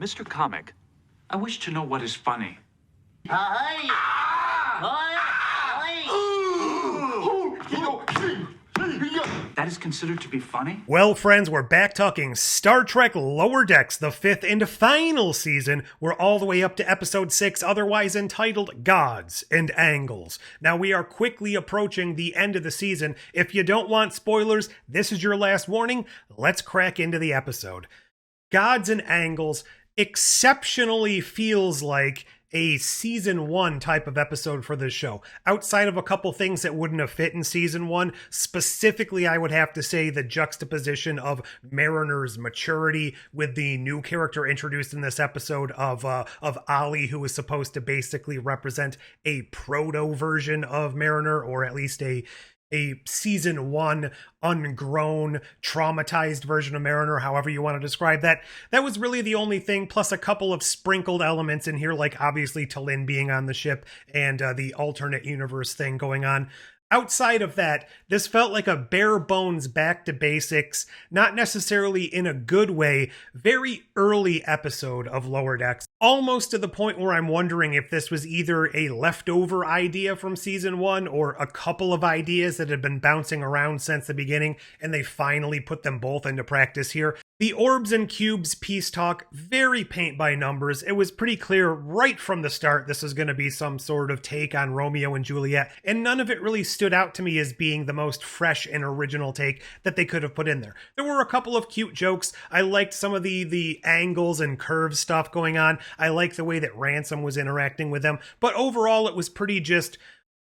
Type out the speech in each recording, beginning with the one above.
Mr. Comic, I wish to know what is funny. That is considered to be funny? Well, friends, we're back talking Star Trek Lower Decks, the 5th and final season. We're all the way up to episode 6, otherwise entitled Gods and Angles. Now, we are quickly approaching the end of the season. If you don't want spoilers, this is your last warning. Let's crack into the episode. Gods and Angles exceptionally feels like a season 1 type of episode for this show. Outside of a couple things that wouldn't have fit in season 1, specifically I would have to say the juxtaposition of Mariner's maturity with the new character introduced in this episode of Ali, who is supposed to basically represent a proto version of Mariner, or at least a season 1 ungrown, traumatized version of Mariner, however you want to describe that. That was really the only thing, plus a couple of sprinkled elements in here, like obviously T'Lyn being on the ship and the alternate universe thing going on. Outside of that, this felt like a bare bones back to basics, not necessarily in a good way, very early episode of Lower Decks. Almost to the point where I'm wondering if this was either a leftover idea from season 1 or a couple of ideas that had been bouncing around since the beginning, and they finally put them both into practice here. The orbs and cubes peace talk, very paint by numbers. It was pretty clear right from the start this was going to be some sort of take on Romeo and Juliet, and none of it really stood out to me as being the most fresh and original take that they could have put in there. There were a couple of cute jokes. I liked some of the angles and curves stuff going on. I liked the way that Ransom was interacting with them, but overall it was pretty just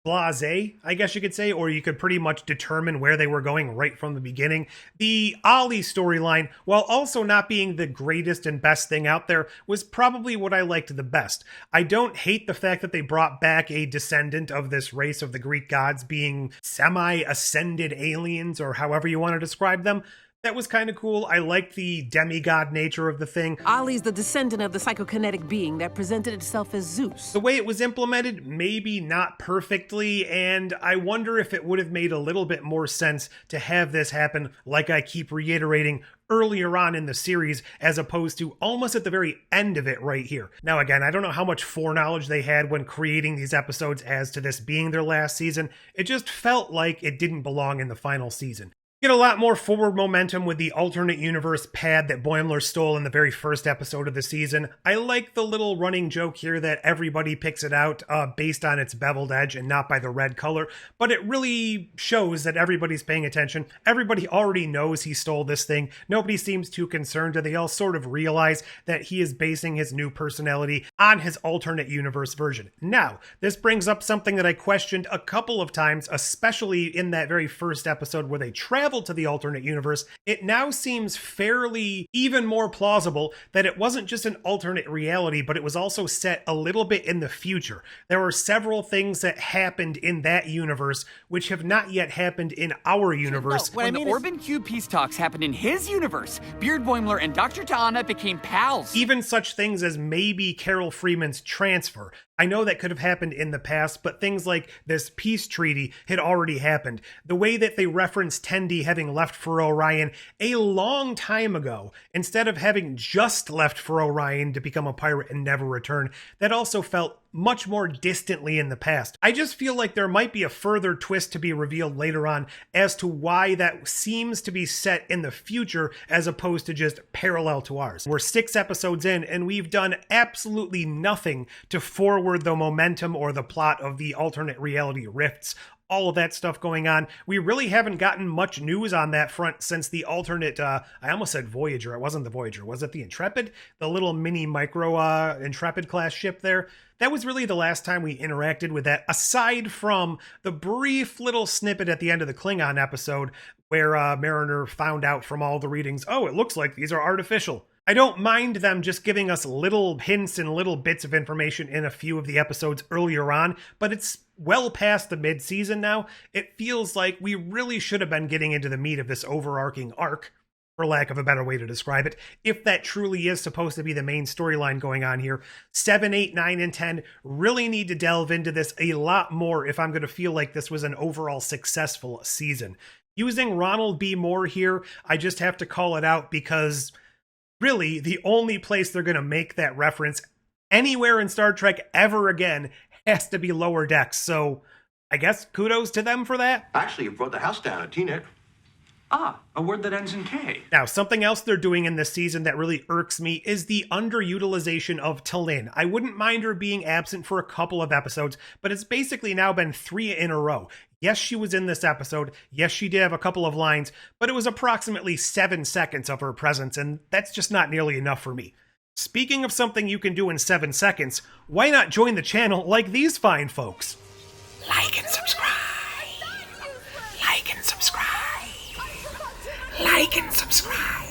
blasé, I guess you could say, or you could pretty much determine where they were going right from the beginning. The Ali storyline, while also not being the greatest and best thing out there, was probably what I liked the best. I don't hate the fact that they brought back a descendant of this race of the Greek gods being semi-ascended aliens, or however you want to describe them. That was kind of cool. I liked the demigod nature of the thing. Ali's the descendant of the psychokinetic being that presented itself as Zeus. The way it was implemented, maybe not perfectly, and I wonder if it would have made a little bit more sense to have this happen, like I keep reiterating, earlier on in the series, as opposed to almost at the very end of it right here. Now again, I don't know how much foreknowledge they had when creating these episodes as to this being their last season. It just felt like it didn't belong in the final season. Get a lot more forward momentum with the alternate universe pad that Boimler stole in the very first episode of the season. I like the little running joke here that everybody picks it out based on its beveled edge and not by the red color, but it really shows that everybody's paying attention. Everybody already knows he stole this thing. Nobody seems too concerned, and they all sort of realize that he is basing his new personality on his alternate universe version. Now, this brings up something that I questioned a couple of times, especially in that very first episode where they travel to the alternate universe. It now seems fairly even more plausible that it wasn't just an alternate reality, but it was also set a little bit in the future. There were several things that happened in that universe which have not yet happened in our universe. No, when the Orb and Cube peace talks happened in his universe, Beard Boimler and Dr. T'Ana became pals. Even such things as maybe Carol Freeman's transfer. I know that could have happened in the past, but things like this peace treaty had already happened. The way that they reference Tendi having left for Orion a long time ago, instead of having just left for Orion to become a pirate and never return, that also felt much more distantly in the past. I just feel like there might be a further twist to be revealed later on as to why that seems to be set in the future as opposed to just parallel to ours. We're 6 episodes in and we've done absolutely nothing to forward the momentum or the plot of the alternate reality rifts. All of that stuff going on. We really haven't gotten much news on that front since the alternate, I almost said Voyager. It wasn't the Voyager. Was it the Intrepid? The little mini micro Intrepid class ship there. That was really the last time we interacted with that, aside from the brief little snippet at the end of the Klingon episode where Mariner found out from all the readings, oh, it looks like these are artificial. I don't mind them just giving us little hints and little bits of information in a few of the episodes earlier on, but it's well past the mid-season now. It feels like we really should have been getting into the meat of this overarching arc, for lack of a better way to describe it, if that truly is supposed to be the main storyline going on here. 7, 8, 9, and 10 really need to delve into this a lot more if I'm going to feel like this was an overall successful season. Using Ronald B. Moore here, I just have to call it out because Really, the only place they're going to make that reference anywhere in Star Trek ever again has to be Lower Decks, so I guess kudos to them for that. Actually, you brought the house down, T-Nick. Ah, a word that ends in K. Now, something else they're doing in this season that really irks me is the underutilization of T'Lyn. I wouldn't mind her being absent for a couple of episodes, but it's basically now been 3 in a row. Yes, she was in this episode. Yes, she did have a couple of lines, but it was approximately 7 seconds of her presence, and that's just not nearly enough for me. Speaking of something you can do in 7 seconds, why not join the channel like these fine folks? Like and subscribe. Like and subscribe. Like and subscribe.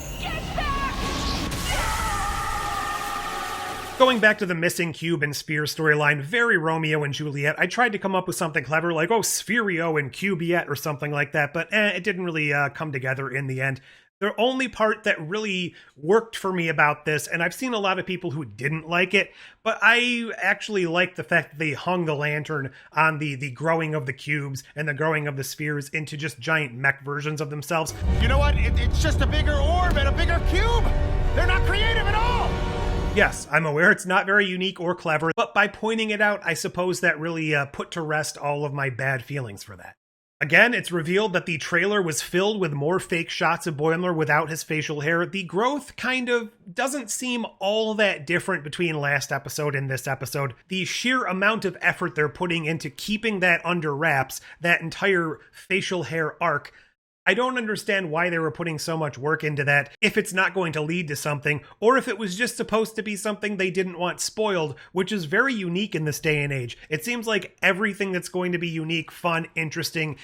Going back to the missing cube and sphere storyline, very Romeo and Juliet, I tried to come up with something clever like, oh, Spherio and Cubiette or something like that, but it didn't really come together in the end. The only part that really worked for me about this, and I've seen a lot of people who didn't like it, but I actually like the fact that they hung the lantern on the growing of the cubes and the growing of the spheres into just giant mech versions of themselves. You know what? It's just a bigger orb and a bigger cube. They're not creative at all. Yes, I'm aware it's not very unique or clever, but by pointing it out, I suppose that really put to rest all of my bad feelings for that. Again, it's revealed that the trailer was filled with more fake shots of Boimler without his facial hair. The growth kind of doesn't seem all that different between last episode and this episode. The sheer amount of effort they're putting into keeping that under wraps, that entire facial hair arc, I don't understand why they were putting so much work into that if it's not going to lead to something, or if it was just supposed to be something they didn't want spoiled, which is very unique in this day and age. It seems like everything that's going to be unique, fun, interesting,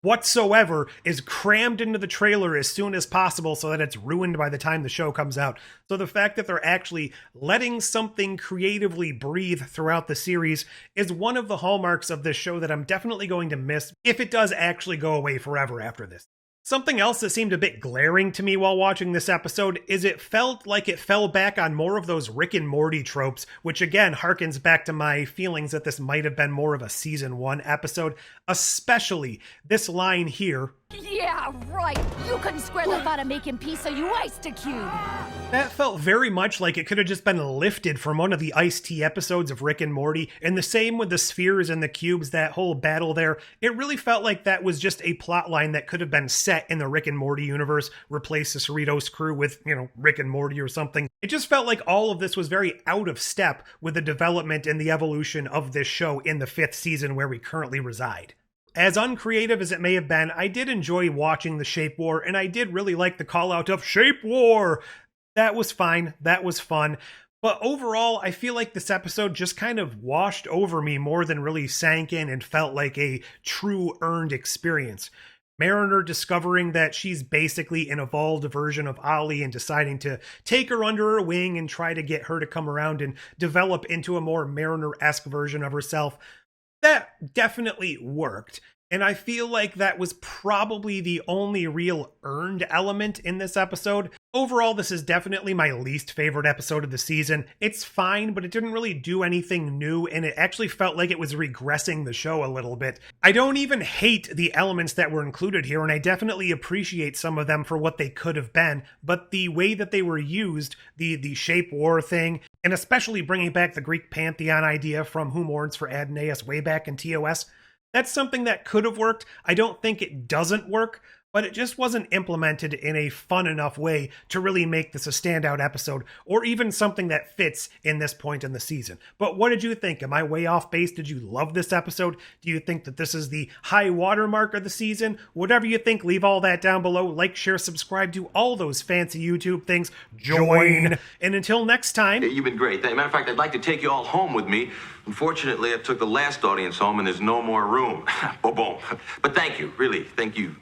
whatsoever is crammed into the trailer as soon as possible so that it's ruined by the time the show comes out. So the fact that they're actually letting something creatively breathe throughout the series is one of the hallmarks of this show that I'm definitely going to miss if it does actually go away forever after this. Something else that seemed a bit glaring to me while watching this episode is it felt like it fell back on more of those Rick and Morty tropes, which again harkens back to my feelings that this might have been more of a season 1 episode, especially this line here. Yeah, right. You couldn't square the thought of making peace, so you iced a cube. That felt very much like it could have just been lifted from one of the Ice-T episodes of Rick and Morty, and the same with the spheres and the cubes, that whole battle there. It really felt like that was just a plot line that could have been set in the Rick and Morty universe, replace the Cerritos crew with, Rick and Morty or something. It just felt like all of this was very out of step with the development and the evolution of this show in the 5th season where we currently reside. As uncreative as it may have been, I did enjoy watching the Shape War, and I did really like the call out of Shape War. That was fine. That was fun. But overall, I feel like this episode just kind of washed over me more than really sank in and felt like a true earned experience. Mariner discovering that she's basically an evolved version of Ollie and deciding to take her under her wing and try to get her to come around and develop into a more Mariner-esque version of herself. That definitely worked, and I feel like that was probably the only real earned element in this episode. Overall, this is definitely my least favorite episode of the season. It's fine, but it didn't really do anything new, and it actually felt like it was regressing the show a little bit. I don't even hate the elements that were included here, and I definitely appreciate some of them for what they could have been, but the way that they were used, the Shape War thing, and especially bringing back the Greek pantheon idea from Who Mourns for Adonais way back in TOS, that's something that could have worked. I don't think it doesn't work, but it just wasn't implemented in a fun enough way to really make this a standout episode, or even something that fits in this point in the season. But what did you think? Am I way off base? Did you love this episode? Do you think that this is the high watermark of the season? Whatever you think, leave all that down below. Like, share, subscribe, do all those fancy YouTube things. Join! And until next time... You've been great. Matter of fact, I'd like to take you all home with me. Unfortunately, I took the last audience home and there's no more room. Boom. But thank you, really. Thank you.